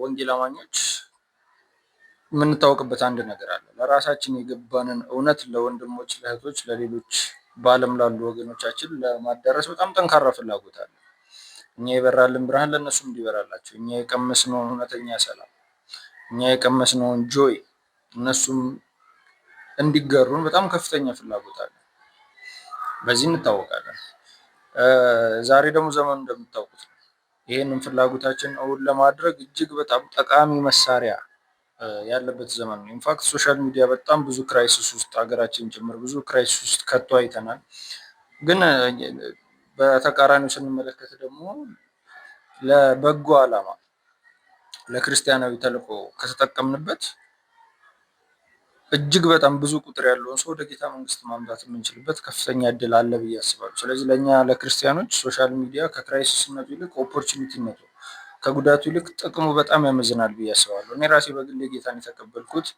ወንጌል አማኞች የምንታወቅበት አንድ ነገር አለ። ለራሳችን የገባንን እውነት ለወንድሞች፣ ለእህቶች፣ ለሌሎች በዓለም ላሉ ወገኖቻችን ለማዳረስ በጣም ጠንካራ ፍላጎት አለ። እኛ የበራልን ብርሃን ለእነሱም እንዲበራላቸው፣ እኛ የቀመስነውን እውነተኛ ሰላም፣ እኛ የቀመስነውን ጆይ እነሱም እንዲገሩን በጣም ከፍተኛ ፍላጎት አለ። በዚህ እንታወቃለን። ዛሬ ደግሞ ዘመኑ እንደምታውቁት ነው። ይህንን ፍላጎታችን እውን ለማድረግ እጅግ በጣም ጠቃሚ መሳሪያ ያለበት ዘመን ነው። ኢንፋክት ሶሻል ሚዲያ በጣም ብዙ ክራይሲስ ውስጥ ሀገራችን ጭምር ብዙ ክራይሲስ ውስጥ ከቶ አይተናል። ግን በተቃራኒው ስንመለከት ደግሞ ለበጎ ዓላማ ለክርስቲያናዊ ተልዕኮ ከተጠቀምንበት እጅግ በጣም ብዙ ቁጥር ያለውን ሰው ወደ ጌታ መንግስት ማምጣት የምንችልበት ከፍተኛ እድል አለ ብዬ አስባለሁ። ስለዚህ ለእኛ ለክርስቲያኖች ሶሻል ሚዲያ ከክራይሲስነቱ ይልቅ ኦፖርቹኒቲነቱ ከጉዳቱ ይልቅ ጥቅሙ በጣም ያመዝናል ብዬ አስባለሁ። እኔ ራሴ በግሌ ጌታን የተቀበልኩት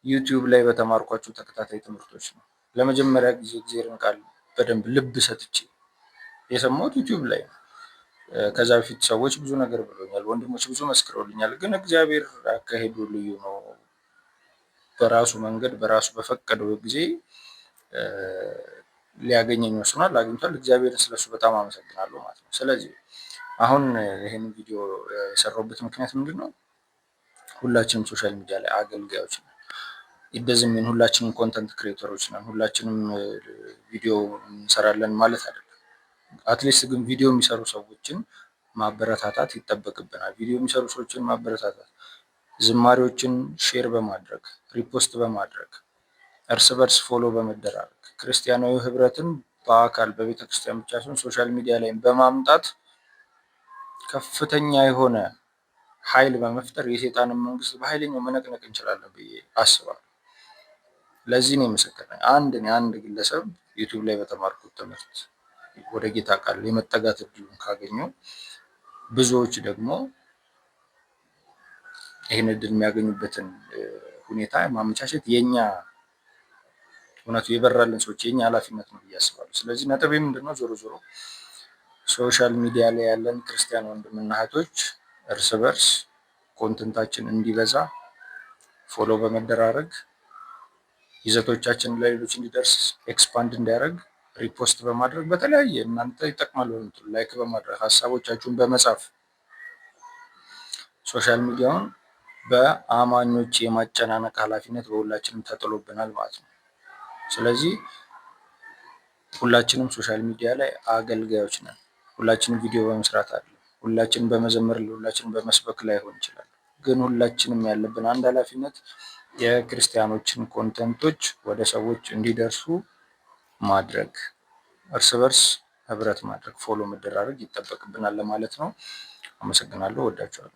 ዩቲዩብ ላይ በተማርኳቸው ተከታታይ ትምህርቶች ነው። ለመጀመሪያ ጊዜ እግዚአብሔርን ቃል በደንብ ልብ ሰጥቼ የሰማሁት ዩቲዩብ ላይ ነው። ከዛ በፊት ሰዎች ብዙ ነገር ብሎኛል፣ ወንድሞች ብዙ መስክረውልኛል። ግን እግዚአብሔር አካሄዱ ልዩ ነው። በራሱ መንገድ በራሱ በፈቀደው ጊዜ ሊያገኘኝ ወስኗል፣ አግኝቷል። እግዚአብሔርን ስለሱ በጣም አመሰግናለሁ ማለት ነው። ስለዚህ አሁን ይህን ቪዲዮ የሰራሁበት ምክንያት ምንድን ነው? ሁላችንም ሶሻል ሚዲያ ላይ አገልጋዮች ነን። ይደዝምን ሁላችንም ኮንተንት ክሬተሮች ነን። ሁላችንም ቪዲዮ እንሰራለን ማለት አይደለም። አትሊስት ግን ቪዲዮ የሚሰሩ ሰዎችን ማበረታታት ይጠበቅብናል። ቪዲዮ የሚሰሩ ሰዎችን ማበረታታት፣ ዝማሬዎችን ሼር በማድረግ ሪፖስት በማድረግ እርስ በርስ ፎሎ በመደራረግ ክርስቲያናዊ ህብረትን በአካል በቤተክርስቲያን ብቻ ሳይሆን ሶሻል ሚዲያ ላይ በማምጣት ከፍተኛ የሆነ ኃይል በመፍጠር የሰይጣንን መንግስት በኃይለኛው መነቅነቅ እንችላለን ብዬ አስባለሁ። ለዚህ ነው የመሰከረኝ አንድ ግለሰብ ዩቲዩብ ላይ በተማርኩት ትምህርት ወደ ጌታ ቃል የመጠጋት እድሉን ካገኘው ብዙዎች ደግሞ ይህን እድል የሚያገኙበትን ሁኔታ ማመቻቸት የኛ እውነቱ የበራልን ሰዎች የኛ ኃላፊነት ነው ብዬ አስባለሁ። ስለዚህ ነጥቤ ምንድነው? ዞሮ ዞሮ ሶሻል ሚዲያ ላይ ያለን ክርስቲያን ወንድምና እህቶች እርስ በርስ ኮንተንታችን እንዲበዛ ፎሎ በመደራረግ ይዘቶቻችን ለሌሎች እንዲደርስ ኤክስፓንድ እንዲያደርግ ሪፖስት በማድረግ በተለያየ እናንተ ይጠቅማል በምትሉ ላይክ በማድረግ ሀሳቦቻችሁን በመጻፍ ሶሻል ሚዲያውን በአማኞች የማጨናነቅ ኃላፊነት በሁላችንም ተጥሎብናል ማለት ነው። ስለዚህ ሁላችንም ሶሻል ሚዲያ ላይ አገልጋዮች ነን። ሁላችንም ቪዲዮ በመስራት አይደለም፣ ሁላችንም በመዘመር ሁላችንም በመስበክ ላይሆን ይችላል። ግን ሁላችንም ያለብን አንድ ኃላፊነት የክርስቲያኖችን ኮንተንቶች ወደ ሰዎች እንዲደርሱ ማድረግ፣ እርስ በርስ ህብረት ማድረግ፣ ፎሎ መደራረግ ይጠበቅብናል ለማለት ነው። አመሰግናለሁ። ወዳችኋለሁ።